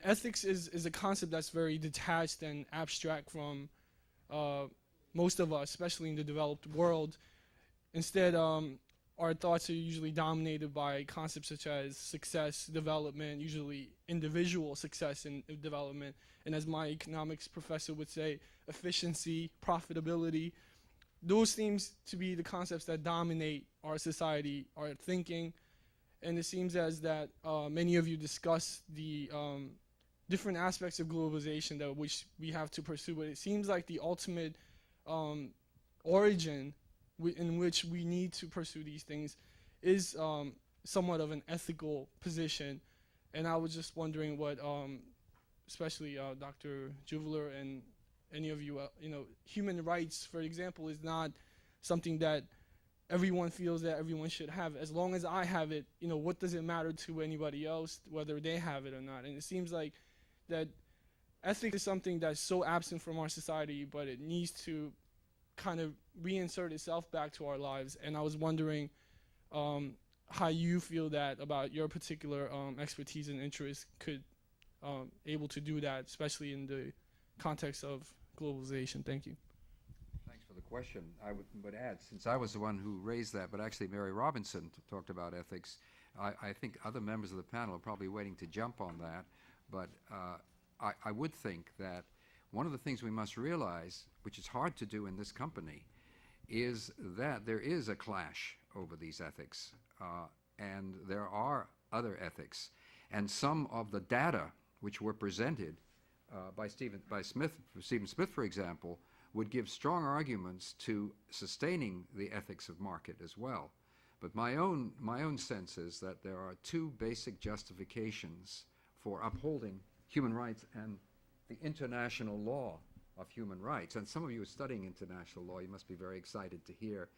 ethics is a concept that's very detached and abstract from uh, most of us, especially in the developed world. Instead, our thoughts are usually dominated by concepts such as success, development, usually individual success and development, and as my economics professor would say, efficiency, profitability. Those seems to be the concepts that dominate our society, our thinking, and it seems as that many of you discuss the different aspects of globalization that which we have to pursue. But it seems like the ultimate um, origin in which we need to pursue these things is somewhat of an ethical position. And I was just wondering what, especially Dr. Juveler and any of you, human rights, for example, is not something that everyone feels that everyone should have. As long as I have it, what does it matter to anybody else whether they have it or not? And it seems like that ethics is something that's so absent from our society, but it needs to kind of reinsert itself back to our lives. And I was wondering how you feel that about your particular expertise and interest could able to do that, especially in the context of globalization. Thank you. Thanks for the question. I would add, since I was the one who raised that, but actually Mary Robinson talked about ethics, I think other members of the panel are probably waiting to jump on that, but I would think that one of the things we must realize, which is hard to do in this company, is that there is a clash over these ethics, and there are other ethics. And some of the data which were presented by Stephen Smith, for example, would give strong arguments to sustaining the ethics of market as well. But my own sense is that there are two basic justifications for upholding human rights and the international law of human rights. And some of you are studying international law. You must be very excited to hear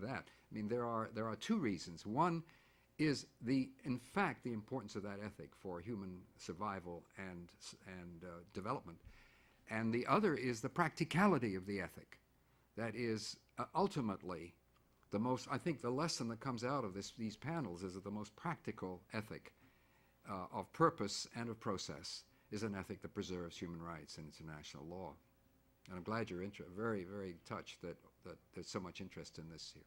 that. I mean, there are two reasons. One is in fact the importance of that ethic for human survival and development, and the other is the practicality of the ethic. That is ultimately the most. I think the lesson that comes out of these panels is that the most practical ethic of purpose and of process is an ethic that preserves human rights and international law. And I'm glad you're very, very touched that there's so much interest in this here.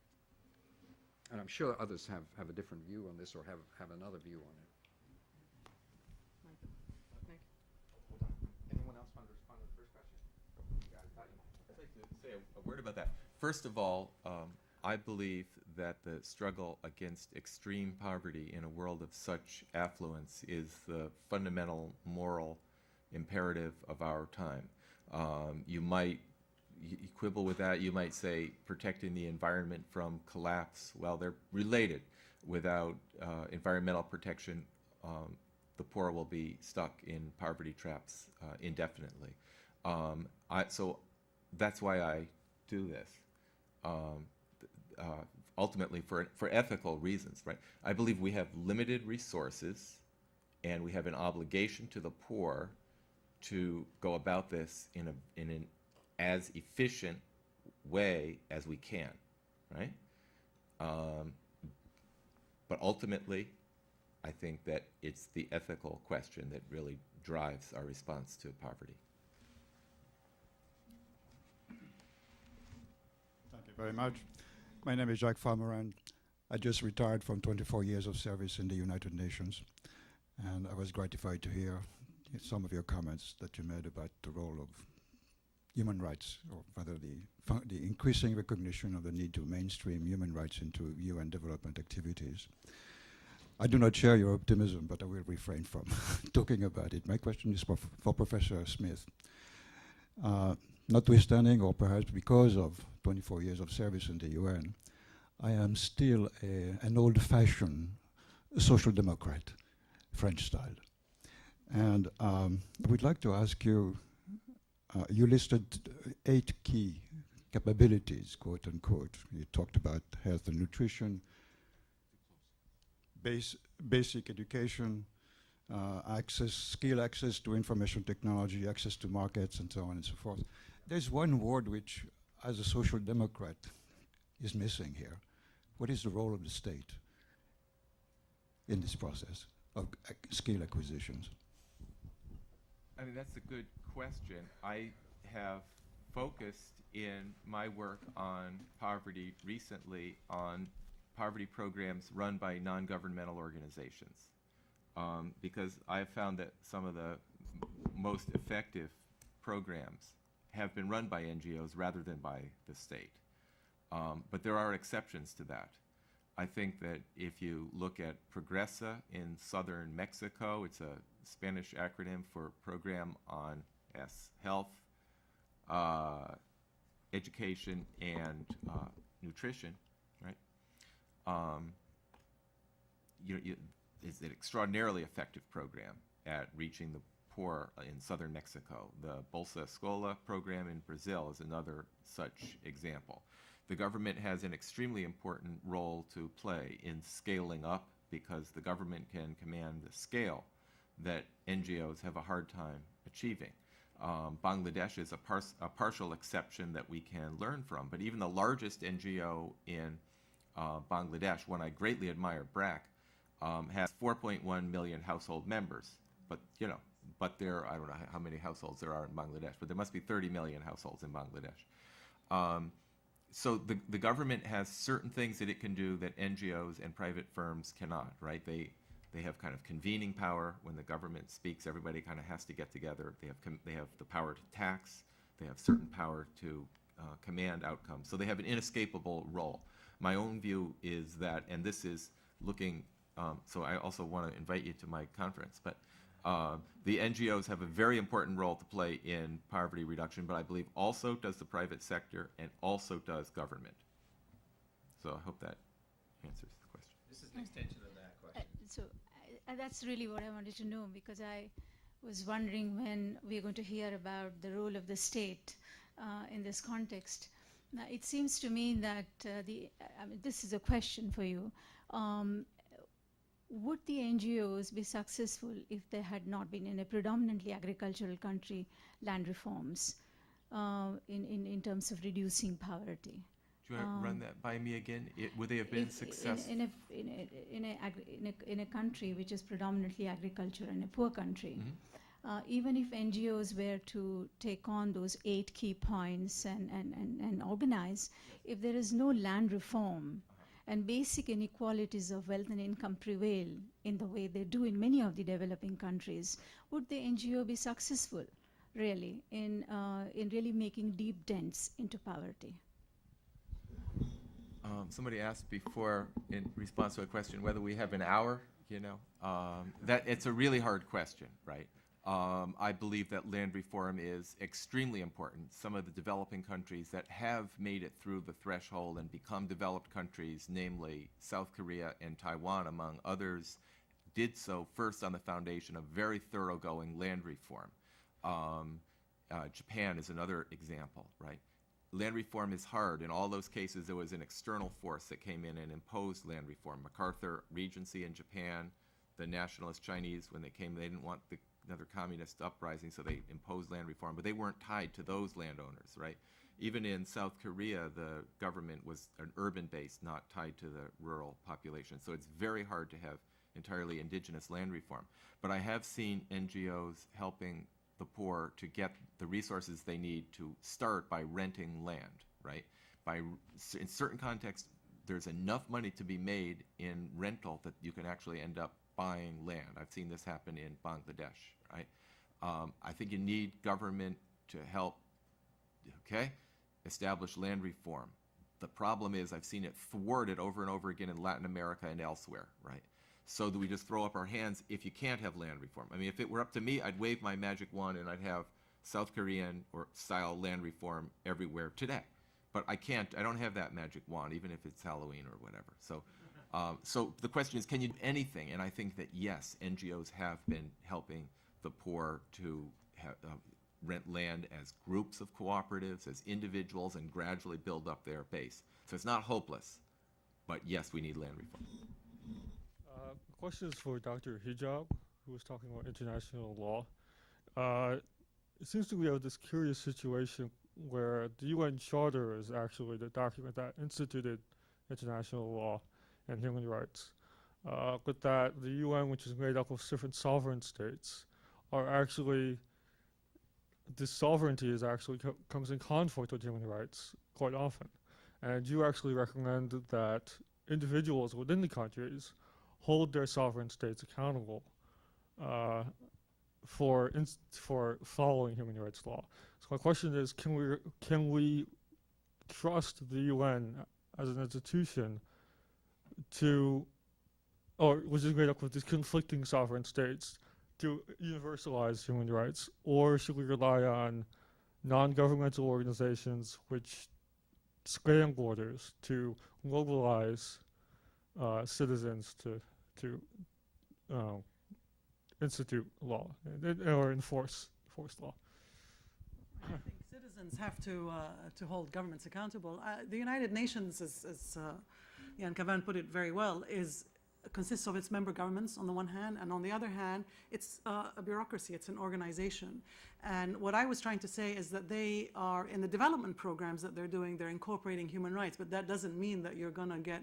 And I'm sure others have a different view on this or have another view on it. Anyone else want to respond to the first question? I'd like to say a word about that. First of all, I believe that the struggle against extreme poverty in a world of such affluence is the fundamental moral imperative of our time. You might quibble with that. You might say protecting the environment from collapse. Well, they're related. Without environmental protection, the poor will be stuck in poverty traps indefinitely. So that's why I do this. Ultimately for ethical reasons, right? I believe we have limited resources and we have an obligation to the poor to go about this in an as efficient way as we can, right? But ultimately, I think that it's the ethical question that really drives our response to poverty. Thank you very much. My name is Jacques Farmer, and I just retired from 24 years of service in the United Nations. And I was gratified to hear some of your comments that you made about the role of human rights, or rather the increasing recognition of the need to mainstream human rights into UN development activities. I do not share your optimism, but I will refrain from talking about it. My question is for Professor Smith. Notwithstanding, or perhaps because of 24 years of service in the UN, I am still an old-fashioned social democrat, French style. And I would like to ask you, you listed 8 key capabilities, quote unquote. You talked about health and nutrition, basic education, skill access to information technology, access to markets, and so on and so forth. There's one word which, as a social democrat, is missing here. What is the role of the state in this process of skill acquisitions? I mean, that's a good question. I have focused in my work on poverty recently on poverty programs run by non-governmental organizations, because I've found that some of the most effective programs have been run by NGOs rather than by the state. But there are exceptions to that. I think that if you look at Progresa in southern Mexico, it's a Spanish acronym for Program on Health, Education, and Nutrition, right? It's an extraordinarily effective program at reaching the poor in southern Mexico. The Bolsa Escola program in Brazil is another such example. The government has an extremely important role to play in scaling up, because the government can command the scale that NGOs have a hard time achieving. Bangladesh is a partial exception that we can learn from, but even the largest NGO in Bangladesh, one I greatly admire, BRAC, has 4.1 million household members. But there, I don't know how many households there are in Bangladesh, but there must be 30 million households in Bangladesh. So the government has certain things that it can do that NGOs and private firms cannot, right? They have kind of convening power. When the government speaks, everybody kind of has to get together. They have the power to tax. They have certain power to command outcomes. So they have an inescapable role. My own view is that, and this is looking, so I also want to invite you to my conference, but the NGOs have a very important role to play in poverty reduction, but I believe also does the private sector and also does government. So I hope that answers the question. This is an extension of that question. That's really what I wanted to know, because I was wondering when we're going to hear about the role of the state in this context. Now, it seems to me that this is a question for you. Would the NGOs be successful if there had not been, in a predominantly agricultural country, land reforms in terms of reducing poverty? Do you want to run that by me again? Would they have been successful? In a country which is predominantly agriculture and a poor country, even if NGOs were to take on those 8 key points and organize, if there is no land reform, and basic inequalities of wealth and income prevail in the way they do in many of the developing countries, would the NGO be successful, really, in really making deep dents into poverty? Somebody asked before, in response to a question, whether we have an hour. That it's a really hard question, right? I believe that land reform is extremely important. Some of the developing countries that have made it through the threshold and become developed countries, namely South Korea and Taiwan, among others, did so first on the foundation of very thoroughgoing land reform. Japan is another example, right? Land reform is hard. In all those cases, there was an external force that came in and imposed land reform. MacArthur Regency in Japan, the nationalist Chinese, when they came, they didn't want another communist uprising, so they imposed land reform, but they weren't tied to those landowners, right? Even in South Korea, the government was an urban base, not tied to the rural population. So it's very hard to have entirely indigenous land reform. But I have seen NGOs helping the poor to get the resources they need to start by renting land, right? In certain contexts, there's enough money to be made in rental that you can actually end up buying land. I've seen this happen in Bangladesh, right? I think you need government to help, establish land reform. The problem is I've seen it thwarted over and over again in Latin America and elsewhere, right? So do we just throw up our hands if you can't have land reform? I mean, if it were up to me, I'd wave my magic wand and I'd have South Korean or style land reform everywhere today. But I can't, I don't have that magic wand, even if it's Halloween or whatever. So the question is, can you do anything? And I think that yes, NGOs have been helping the poor to rent land as groups of cooperatives, as individuals, and gradually build up their base. So it's not hopeless, but yes, we need land reform. The question is for Dr. Hijab, who was talking about international law. It seems to be this curious situation where the UN Charter is actually the document that instituted international law and human rights. But that the UN, which is made up of different sovereign states, are actually this sovereignty is actually comes in conflict with human rights quite often. And you actually recommend that individuals within the countries hold their sovereign states accountable for following human rights law. So my question is, can we trust the UN as an institution to, or which is made up of these conflicting sovereign states, to universalize human rights, or should we rely on non-governmental organizations which span borders to mobilize citizens to institute law or enforce law? I think citizens have to hold governments accountable. The United Nations, as Jan Kavan put it very well, consists of its member governments on the one hand, and on the other hand, it's a bureaucracy, it's an organization. And what I was trying to say is that they are, in the development programs that they're doing, they're incorporating human rights, but that doesn't mean that you're gonna get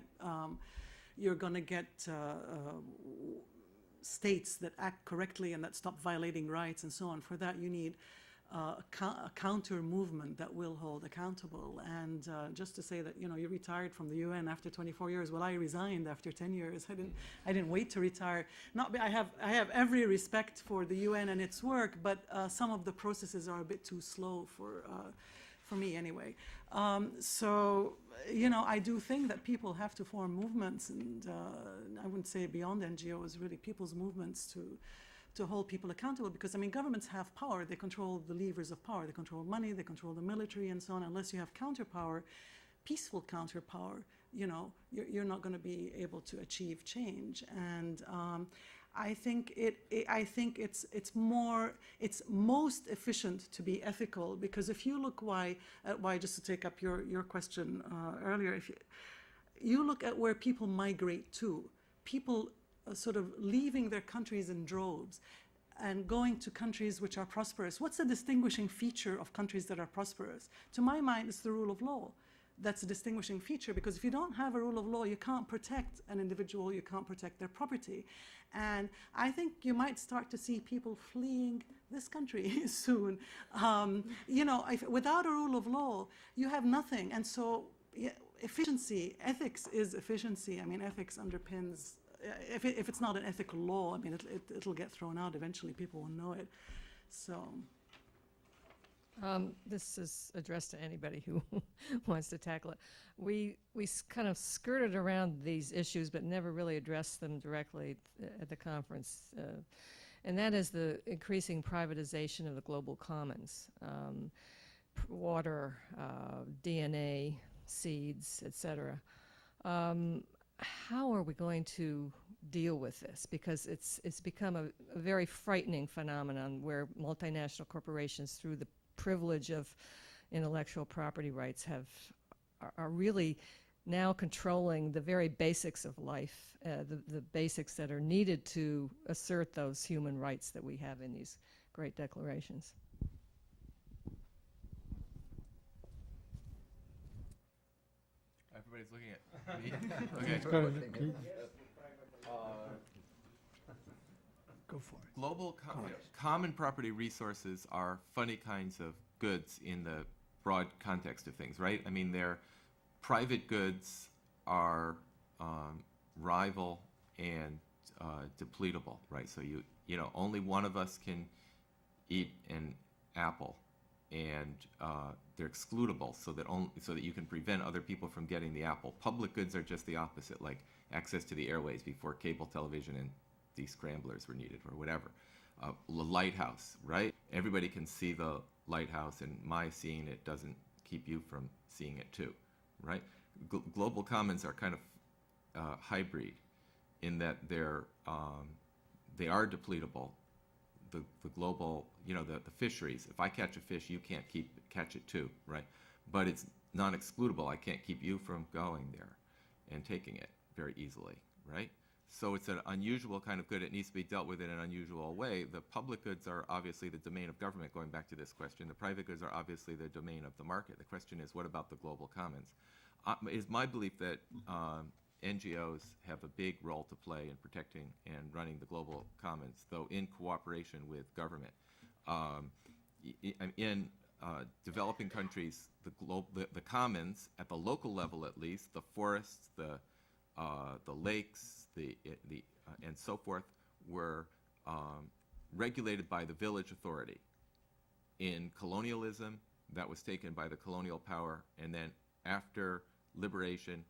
states that act correctly and that stop violating rights and so on. For that, you need a counter movement that will hold accountable. And just to say that, you know, you retired from the UN after 24 years. Well, I resigned after 10 years. I didn't wait to retire. I have every respect for the UN and its work, but some of the processes are a bit too slow for me anyway. So, you know, I do think that people have to form movements, and I wouldn't say beyond NGOs, really people's movements to hold people accountable, because, I mean, governments have power. They control the levers of power. They control money, they control the military and so on. Unless you have counterpower, peaceful counterpower, you know, you're not going to be able to achieve change. And I think it's most efficient to be ethical, because if you look why just to take up your question earlier, if you look at where people migrate to, people sort of leaving their countries in droves and going to countries which are prosperous. What's the distinguishing feature of countries that are prosperous? To my mind, it's the rule of law. That's a distinguishing feature, because if you don't have a rule of law, you can't protect an individual, you can't protect their property. And I think you might start to see people fleeing this country soon. You know, without a rule of law, you have nothing. And so efficiency, ethics is efficiency. I mean, ethics underpins, if it's not an ethical law, I mean, it'll get thrown out eventually. People will know it. So. This is addressed to anybody who wants to tackle it. We kind of skirted around these issues, but never really addressed them directly at the conference. And that is the increasing privatization of the global commons. Water, DNA, seeds, etc. How are we going to deal with this? Because it's become a very frightening phenomenon where multinational corporations, through the privilege of intellectual property rights, are really now controlling the very basics of life, the basics that are needed to assert those human rights that we have in these great declarations. Everybody's looking at me. Okay. Go for it. Global common property resources are funny kinds of goods in the broad context of things, right? I mean, they're private goods are rival and depletable, right? So you know, only one of us can eat an apple, and they're excludable, so that you can prevent other people from getting the apple. Public goods are just the opposite, like access to the airways before cable television and descramblers were needed, or whatever. The lighthouse, right? Everybody can see the lighthouse, and my seeing it doesn't keep you from seeing it too, right? Global commons are kind of hybrid in that they are depletable. The global, you know, the fisheries. If I catch a fish, you can't catch it too, right? But it's non-excludable. I can't keep you from going there and taking it very easily, right? So it's an unusual kind of good. It needs to be dealt with in an unusual way. The public goods are obviously the domain of government, going back to this question. The private goods are obviously the domain of the market. The question is, what about the global commons? It's my belief that NGOs have a big role to play in protecting and running the global commons, though in cooperation with government. in developing countries, the commons at the local level, at least, the forests, the lakes, and so forth, were regulated by the village authority. In colonialism, that was taken by the colonial power, and then after liberation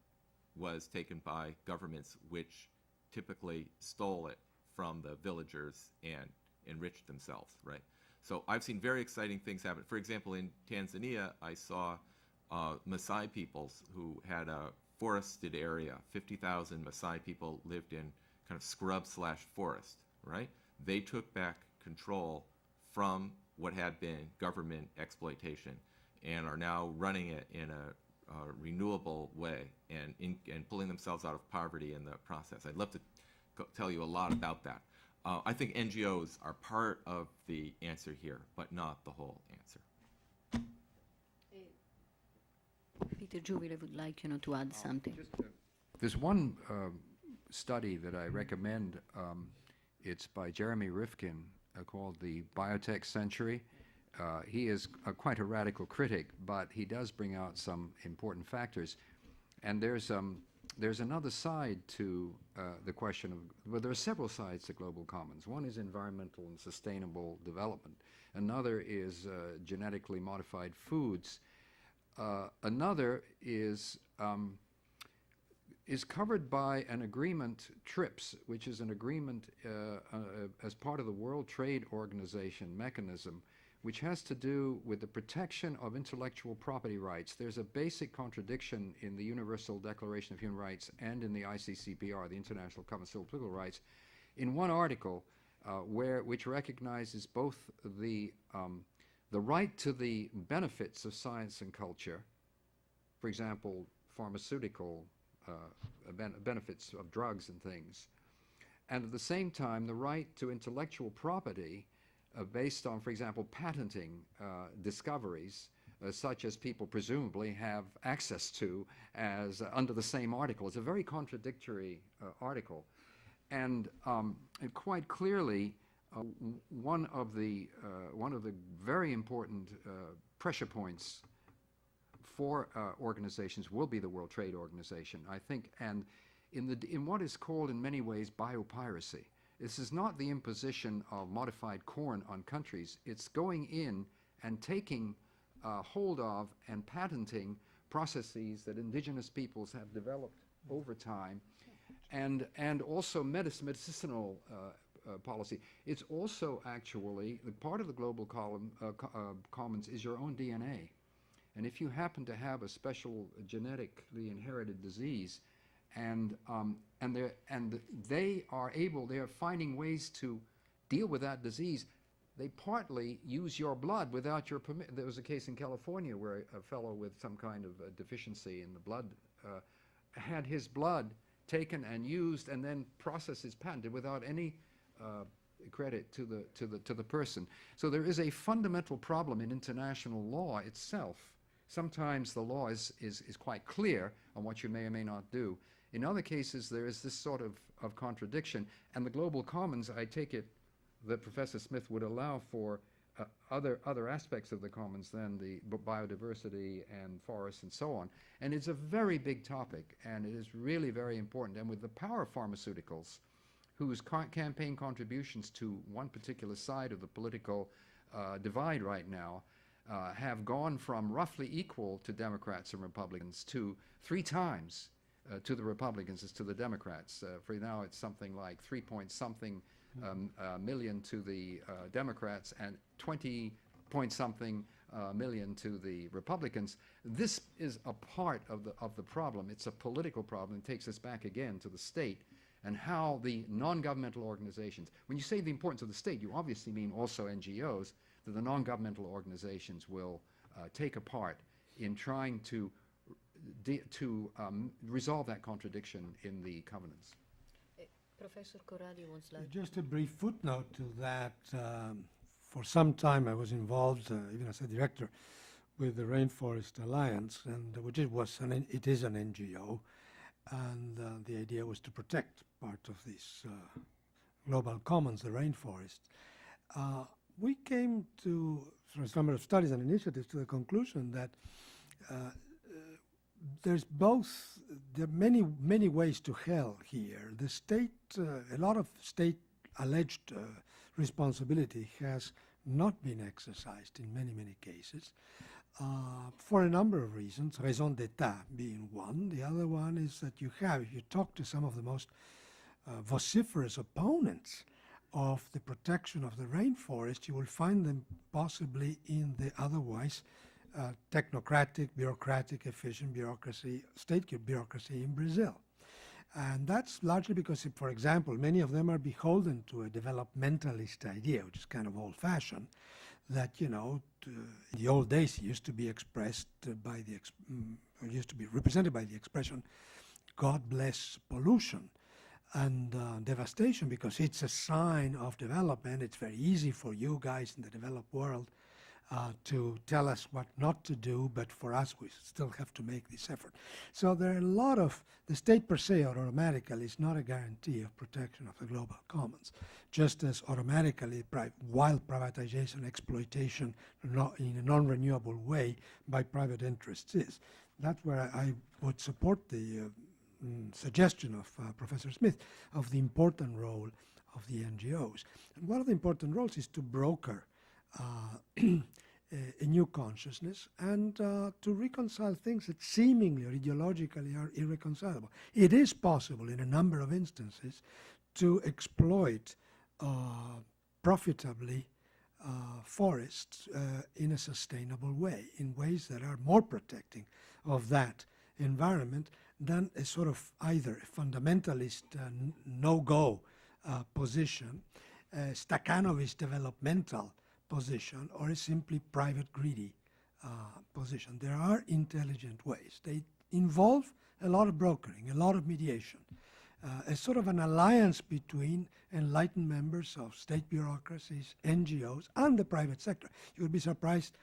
was taken by governments which typically stole it from the villagers and enriched themselves, right? So I've seen very exciting things happen. For example, in Tanzania, I saw Maasai peoples who had a forested area. 50,000 Maasai people lived in kind of scrub/forest, right? They took back control from what had been government exploitation and are now running it in a renewable way and pulling themselves out of poverty in the process. I'd love to tell you a lot about that. I think NGOs are part of the answer here, but not the whole answer. Peter Juvile would like, to add something. There's one study that I recommend. It's by Jeremy Rifkin called The Biotech Century. He is quite a radical critic, but he does bring out some important factors. And there's another side to the question of, well, there are several sides to global commons. One is environmental and sustainable development. Another is genetically modified foods. Another is covered by an agreement, TRIPS, which is an agreement as part of the World Trade Organization mechanism, which has to do with the protection of intellectual property rights. There's a basic contradiction in the Universal Declaration of Human Rights and in the ICCPR, the International Covenant of Civil and Political Rights, in one article which recognizes both the right to the benefits of science and culture, for example, pharmaceutical benefits of drugs and things, and at the same time the right to intellectual property based on, for example, patenting discoveries such as people presumably have access to as under the same article. It's a very contradictory article. And quite clearly, one of the very important pressure points for organizations will be the World Trade Organization, I think, and in what is called in many ways biopiracy. This is not the imposition of modified corn on countries. It's going in and taking hold of and patenting processes that indigenous peoples have developed over time, and also medicinal policy. It's also actually, the part of the global commons is your own DNA. And if you happen to have a special genetically inherited disease, and they are finding ways to deal with that disease. They partly use your blood without your permission. There was a case in California where a fellow with some kind of deficiency in the blood had his blood taken and used and then processed as patented without any credit to the person. So there is a fundamental problem in international law itself. Sometimes the law is quite clear on what you may or may not do. In other cases, there is this sort of contradiction, and the global commons, I take it that Professor Smith would allow for other aspects of the commons than the biodiversity and forests and so on. And it's a very big topic, and it is really very important. And with the power of pharmaceuticals, whose campaign contributions to one particular side of the political divide right now have gone from roughly equal to Democrats and Republicans to 3 times to the Republicans as to the Democrats. For now, it's something like 3-point-something million to the Democrats and 20-point-something million to the Republicans. This is a part of the problem. It's a political problem. It takes us back again to the state and how the non-governmental organizations, when you say the importance of the state, you obviously mean also NGOs, that the non-governmental organizations will take a part in trying to resolve that contradiction in the covenants. Professor Corradi wants to... Just a brief footnote to that. For some time I was involved, even as a director, with the Rainforest Alliance, and it is an NGO, and the idea was to protect part of this global commons, the rainforest. We came to through a number of studies and initiatives to the conclusion that there's both, there are many ways to hell here. The state, a lot of state alleged responsibility has not been exercised in many cases for a number of reasons, raison d'etat being one. The other one is that if you talk to some of the most vociferous opponents of the protection of the rainforest, you will find them possibly in the otherwise technocratic, bureaucratic, efficient bureaucracy, state bureaucracy in Brazil. And that's largely because, for example, many of them are beholden to a developmentalist idea, which is kind of old-fashioned, that, you know, in the old days it used to be expressed by the, used to be represented by the expression, God bless pollution and devastation, because it's a sign of development. It's very easy for you guys in the developed world to tell us what not to do, but for us, we still have to make this effort. So there are a lot of, the state per se or automatically is not a guarantee of protection of the global commons, just as automatically wild privatization, exploitation in a non-renewable way by private interests is. That's where I would support the suggestion of Professor Smith of the important role of the NGOs. And one of the important roles is to broker a new consciousness and to reconcile things that seemingly or ideologically are irreconcilable. It is possible in a number of instances to exploit profitably forests in a sustainable way, in ways that are more protecting of that environment than a sort of either a fundamentalist no-go position, a Stakhanovist developmental position, or a simply private greedy position. There are intelligent ways. They involve a lot of brokering, a lot of mediation, a sort of an alliance between enlightened members of state bureaucracies, NGOs, and the private sector. You would be surprised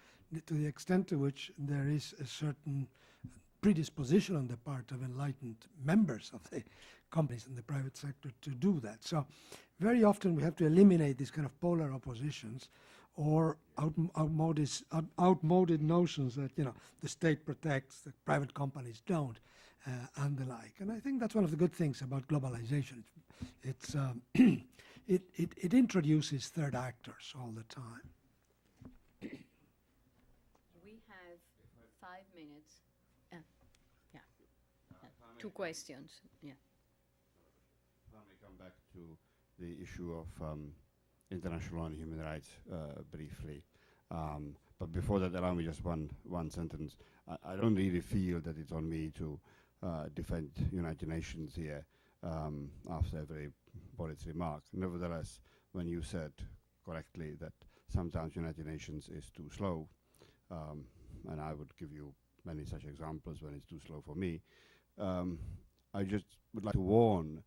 to the extent to which there is a certain predisposition on the part of enlightened members of the companies in the private sector to do that. So very often we have to eliminate these kind of polar oppositions or outmoded notions that, you know, the state protects, the private companies don't, and the like. And I think that's one of the good things about globalization. It's it introduces third actors all the time. We have 5 minutes. Yeah. Two questions. Yeah. Let me come back to the issue of international law and human rights briefly. But before that, allow me just one sentence. I don't really feel that it's on me to defend United Nations here after everybody's remark. Nevertheless, when you said correctly that sometimes United Nations is too slow, and I would give you many such examples when it's too slow for me, I just would like to warn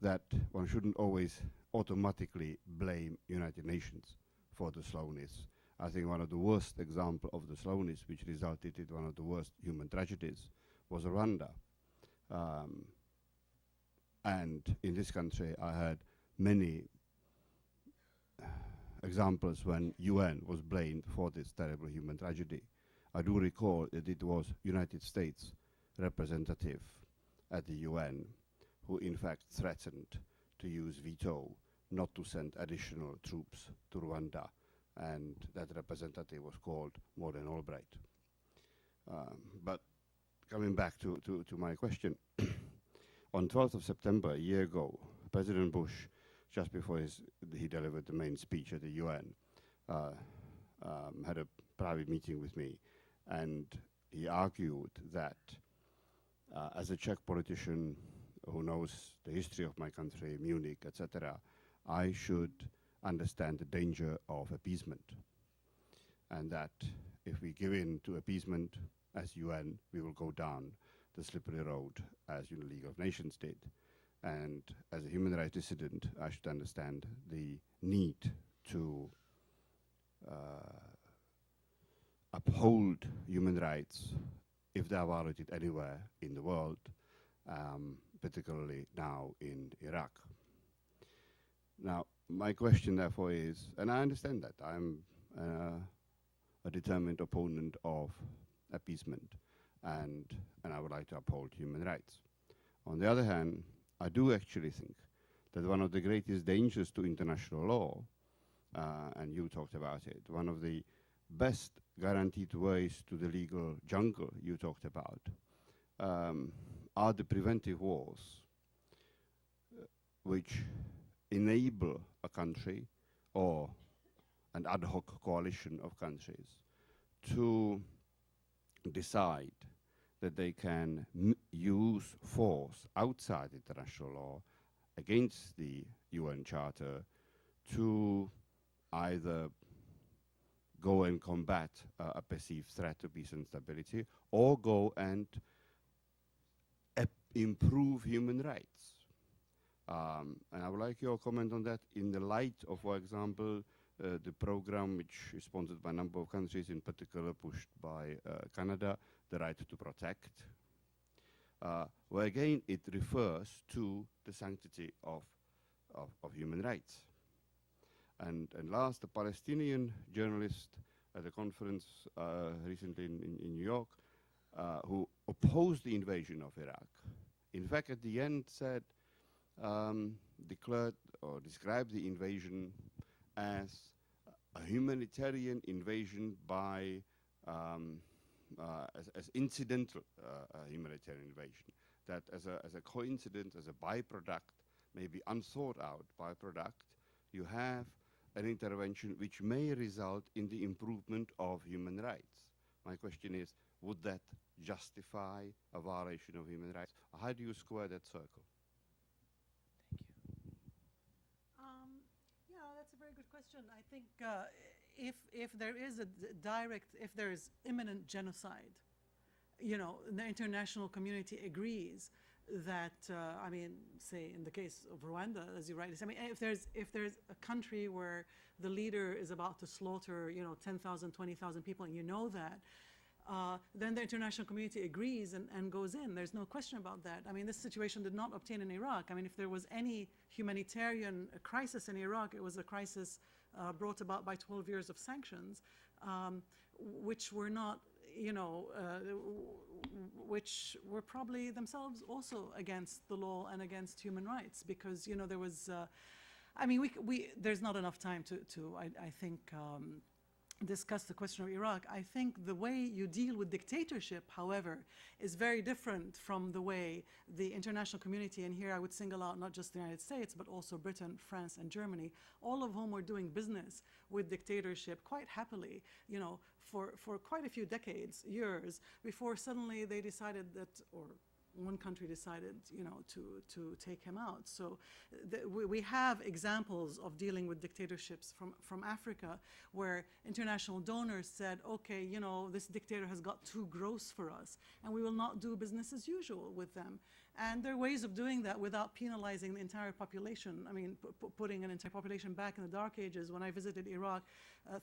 that one shouldn't always automatically blame United Nations for the slowness. I think one of the worst examples of the slowness, which resulted in one of the worst human tragedies, was Rwanda. And in this country, I had many examples when UN was blamed for this terrible human tragedy. I do recall that it was United States representative at the UN who in fact threatened to use veto not to send additional troops to Rwanda, and that representative was called Maureen Albright. But coming back to my question, on 12th of September, a year ago, President Bush, just before he delivered the main speech at the UN, had a private meeting with me, and he argued that as a Czech politician who knows the history of my country, Munich, etc., I should understand the danger of appeasement, and that if we give in to appeasement as UN, we will go down the slippery road as the League of Nations did. And as a human rights dissident, I should understand the need to uphold human rights if they are violated anywhere in the world, particularly now in Iraq. Now, my question therefore is, and I understand that, I'm a determined opponent of appeasement, and I would like to uphold human rights. On the other hand, I do actually think that one of the greatest dangers to international law, and you talked about it, one of the best guaranteed ways to the legal jungle you talked about, are the preventive wars, which enable a country or an ad hoc coalition of countries to decide that they can use force outside international law against the UN Charter to either go and combat a perceived threat to peace and stability, or go and improve human rights. And I would like your comment on that in the light of, for example, the program which is sponsored by a number of countries, in particular pushed by Canada, the right to protect, where again it refers to the sanctity of human rights. And last, a Palestinian journalist at a conference recently in New York, who opposed the invasion of Iraq, in fact at the end said, declared or described the invasion as a humanitarian invasion by, as incidental humanitarian invasion, that as a coincidence, as a byproduct, maybe unthought out byproduct, you have an intervention which may result in the improvement of human rights. My question is, would that justify a violation of human rights? How do you square that circle? Yeah, that's a very good question. I think if there is a if there is imminent genocide, you know, the international community agrees that, I mean, say in the case of Rwanda, as you rightly say, I mean, if there's a country where the leader is about to slaughter, you know, 10,000, 20,000 people, and you know that, then the international community agrees and goes in. There's no question about that. I mean, this situation did not obtain in Iraq. I mean, if there was any humanitarian crisis in Iraq, it was a crisis brought about by 12 years of sanctions, which were not, you know, which were probably themselves also against the law and against human rights, because, you know, there was, I mean, there's not enough time to I think, discuss the question of Iraq. I think the way you deal with dictatorship, however, is very different from the way the international community, and here I would single out not just the United States, but also Britain, France, and Germany, all of whom were doing business with dictatorship quite happily, you know, for quite a few decades, years, before suddenly they decided that, or one country decided, you know, to take him out. So we have examples of dealing with dictatorships from Africa, where international donors said, okay, you know, this dictator has got too gross for us, and we will not do business as usual with them. And there are ways of doing that without penalizing the entire population. I mean, putting an entire population back in the dark ages. When I visited Iraq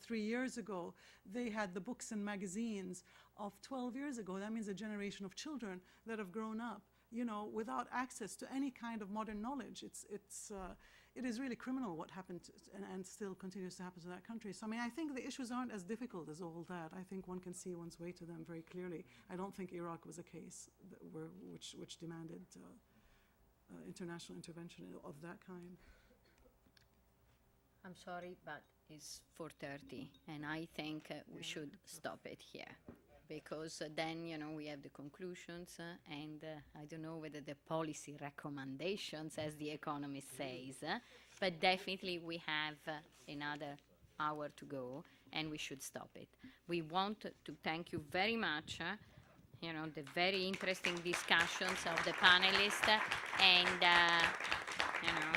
3 years ago, they had the books and magazines of 12 years ago. That means a generation of children that have grown up, you know, without access to any kind of modern knowledge. It is really criminal what happened and still continues to happen to that country. So, I mean, I think the issues aren't as difficult as all that. I think one can see one's way to them very clearly. I don't think Iraq was a case which demanded international intervention of that kind. I'm sorry, but it's 4:30, and I think we should stop it here. Because then, you know, we have the conclusions, and I don't know whether the policy recommendations, as the Economist says, but definitely we have another hour to go, and we should stop it. We want to thank you very much, you know, the very interesting discussions of the panelists, and, you know,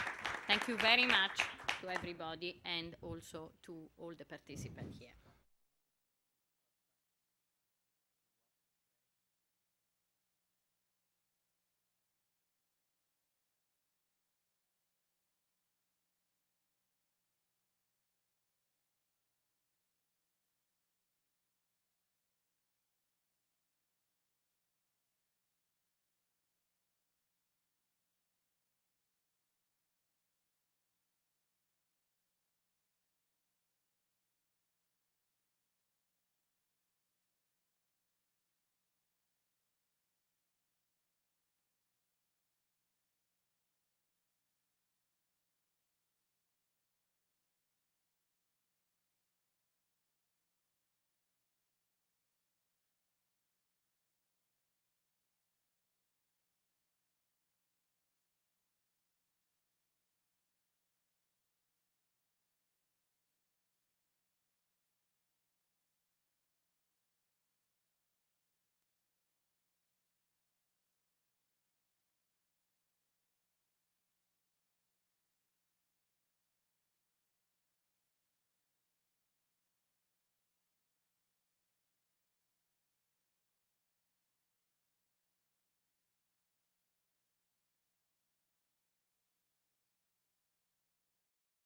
thank you very much to everybody, and also to all the participants here.